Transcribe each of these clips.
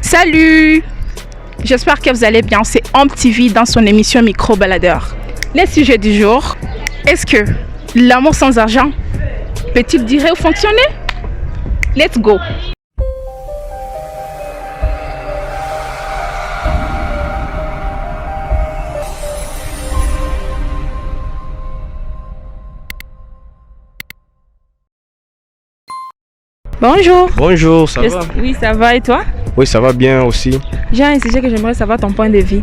Salut! J'espère que vous allez bien. C'est Homme TV dans son émission Micro Baladeur. Les sujets du jour. Est-ce que l'amour sans argent peut-il durer ou fonctionner? Let's go! Bonjour. Bonjour, ça va? Oui, ça va et toi? Oui, ça va bien aussi. J'ai un sujet que j'aimerais savoir ton point de vue.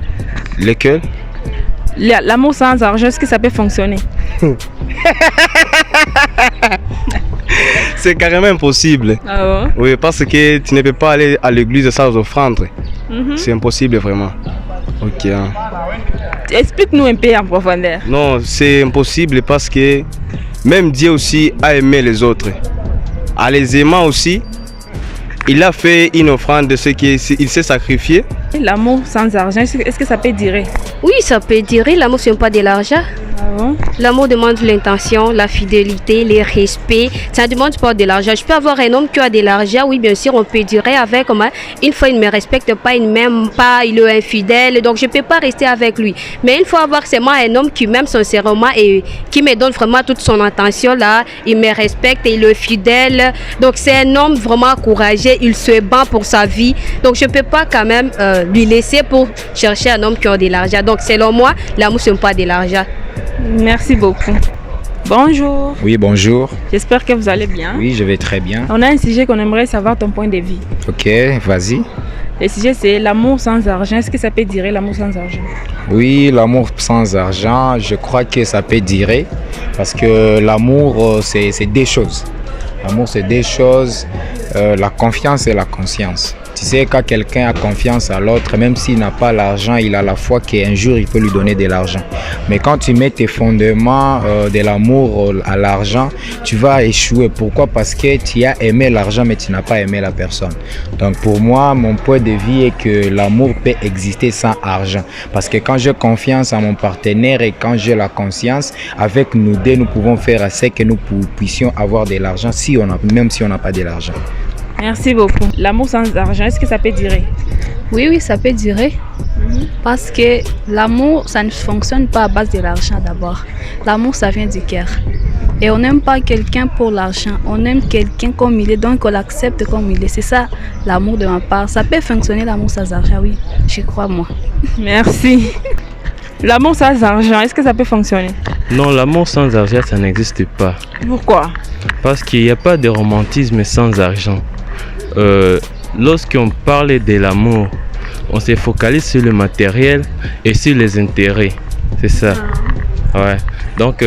Lequel? L'amour sans argent, est-ce que ça peut fonctionner? C'est carrément impossible. Ah bon? Oui, parce que tu ne peux pas aller à l'église sans offrande. C'est impossible vraiment. Ok. Explique-nous un peu en profondeur. Non, c'est impossible parce que même Dieu aussi a aimé les autres. En les aimant aussi, il a fait une offrande de ce qu'il s'est sacrifié. L'amour sans argent, est-ce que ça peut durer? Oui, ça peut durer. L'amour, ce n'est pas de l'argent. Ah bon? L'amour demande l'intention, la fidélité, le respect. Ça ne demande pas de l'argent. Je peux avoir un homme qui a de l'argent, oui, bien sûr, on peut durer avec. Une fois, il ne me respecte pas, il ne m'aime pas, il est infidèle, donc je ne peux pas rester avec lui. Mais il faut avoir seulement un homme qui m'aime sincèrement et qui me donne vraiment toute son attention là. Il me respecte et il est fidèle. Donc, c'est un homme vraiment courageux, il se bat pour sa vie. Donc, je ne peux pas quand même lui laisser pour chercher un homme qui a de l'argent. Donc, selon moi, l'amour, ce n'est pas de l'argent. Merci beaucoup. Bonjour. Oui, bonjour. J'espère que vous allez bien. Oui, je vais très bien. On a un sujet qu'on aimerait savoir ton point de vue. Ok, vas-y. Le sujet, c'est l'amour sans argent. Est-ce que ça peut durer, l'amour sans argent? Oui, l'amour sans argent, je crois que ça peut durer parce que l'amour, c'est deux choses. L'amour, c'est deux choses, la confiance et la conscience. Tu sais, quand quelqu'un a confiance à l'autre, même s'il n'a pas l'argent, il a la foi qu'un jour, il peut lui donner de l'argent. Mais quand tu mets tes fondements de l'amour à l'argent, tu vas échouer. Pourquoi? Parce que tu as aimé l'argent, mais tu n'as pas aimé la personne. Donc pour moi, mon point de vue est que l'amour peut exister sans argent. Parce que quand j'ai confiance en mon partenaire et quand j'ai la conscience, avec nous deux, nous pouvons faire assez que nous puissions avoir de l'argent, même si on n'a pas de l'argent. Merci beaucoup. L'amour sans argent, est-ce que ça peut durer? Oui, ça peut durer. Parce que l'amour, ça ne fonctionne pas à base de l'argent d'abord. L'amour, ça vient du cœur. Et on n'aime pas quelqu'un pour l'argent. On aime quelqu'un comme il est, donc on l'accepte comme il est. C'est ça l'amour de ma part. Ça peut fonctionner, l'amour sans argent, oui. Je crois, moi. Merci. L'amour sans argent, est-ce que ça peut fonctionner? Non, l'amour sans argent, ça n'existe pas. Pourquoi? Parce qu'il n'y a pas de romantisme sans argent. Lorsqu'on parle de l'amour, on se focalise sur le matériel et sur les intérêts. C'est ça. Ouais. Donc,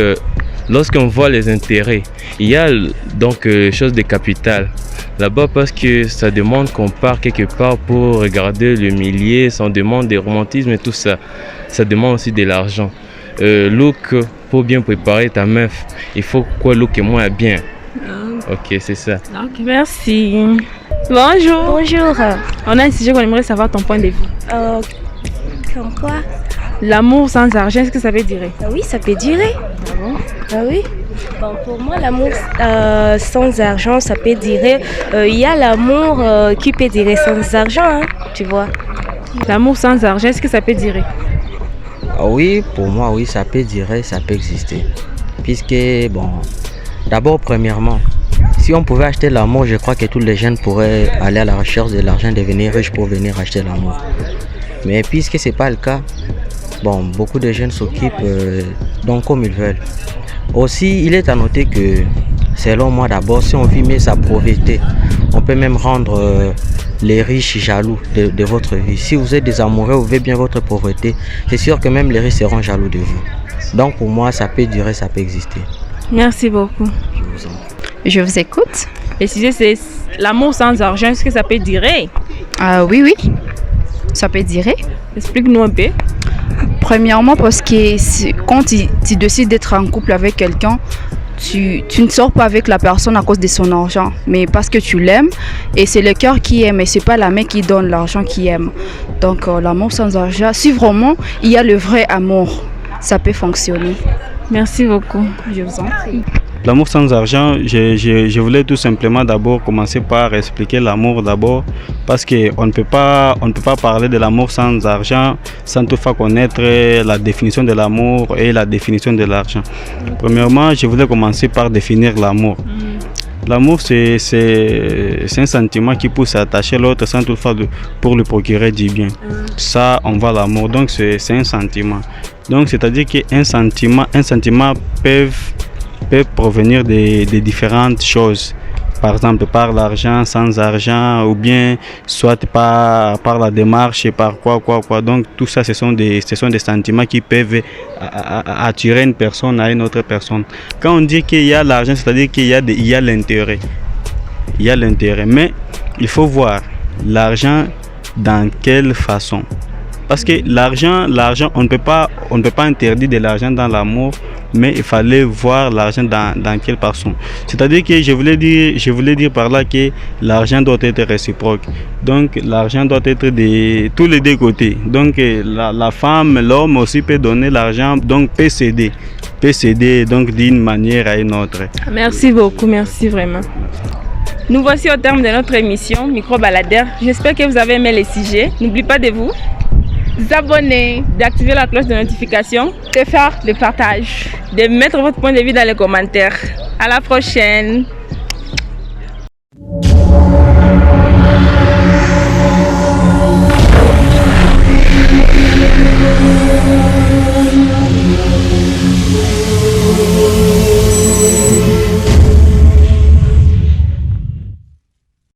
lorsqu'on voit les intérêts, il y a donc chose de capital. Là-bas, parce que ça demande qu'on part quelque part pour regarder le milieu, ça demande des romantismes et tout ça. Ça demande aussi de l'argent. Look, pour bien préparer ta meuf, il faut quoi look et moi bien. Ok, c'est ça. Ok, merci. Bonjour. Bonjour. On a un sujet qu'on aimerait savoir ton point de vue. Comme quoi? L'amour sans argent, est-ce que ça peut durer? Oui, ça peut durer. Ah bon? Ah oui. Bon, pour moi, l'amour sans argent, ça peut durer. Il y a l'amour qui peut durer sans argent, hein, tu vois. L'amour sans argent, est-ce que ça peut durer? Oui, pour moi, oui, ça peut durer, ça peut exister. Puisque, bon, d'abord, premièrement, si on pouvait acheter l'amour, je crois que tous les jeunes pourraient aller à la recherche de l'argent, devenir riches pour venir acheter l'amour. Mais puisque ce n'est pas le cas, bon, beaucoup de jeunes s'occupent donc comme ils veulent. Aussi, il est à noter que, selon moi d'abord, si on vit mieux sa pauvreté, on peut même rendre les riches jaloux de votre vie. Si vous êtes des amoureux, vous vivez bien votre pauvreté, c'est sûr que même les riches seront jaloux de vous. Donc pour moi, ça peut durer, ça peut exister. Merci beaucoup. Je vous écoute. Le sujet, c'est l'amour sans argent, est-ce que ça peut durer? Oui, ça peut durer. Explique-nous un peu. Premièrement, parce que quand tu décides d'être en couple avec quelqu'un, tu ne sors pas avec la personne à cause de son argent, mais parce que tu l'aimes et c'est le cœur qui aime et c'est pas la main qui donne l'argent qui aime. Donc l'amour sans argent, si vraiment il y a le vrai amour, ça peut fonctionner. Merci beaucoup. Je vous en prie. L'amour sans argent, je voulais tout simplement d'abord commencer par expliquer l'amour d'abord, parce qu'on ne peut pas parler de l'amour sans argent sans toutefois connaître la définition de l'amour et la définition de l'argent. Premièrement, je voulais commencer par définir l'amour. L'amour, c'est un sentiment qui pousse à attacher l'autre sans toutefois pour lui procurer du bien. Ça, on voit l'amour, donc c'est un sentiment. Donc, c'est-à-dire qu'un sentiment peut provenir de différentes choses. Par exemple, par l'argent, sans argent, ou bien soit par la démarche, par quoi. Donc tout ça, ce sont des sentiments qui peuvent attirer une personne à une autre personne. Quand on dit qu'il y a l'argent, c'est-à-dire qu'il y a l'intérêt. Il y a l'intérêt, mais il faut voir l'argent dans quelle façon. Parce que l'argent, on ne peut pas interdire de l'argent dans l'amour, mais il fallait voir l'argent dans quelle façon. C'est-à-dire que je voulais dire par là que l'argent doit être réciproque. Donc l'argent doit être de tous les deux côtés. Donc la femme, l'homme aussi peut donner l'argent, donc peut céder donc d'une manière à une autre. Merci beaucoup, merci vraiment. Nous voici au terme de notre émission Micro-Baladeur. J'espère que vous avez aimé les sujets. N'oubliez pas de vous abonner, d'activer la cloche de notification, de faire le partage, de mettre votre point de vue dans les commentaires. À la prochaine.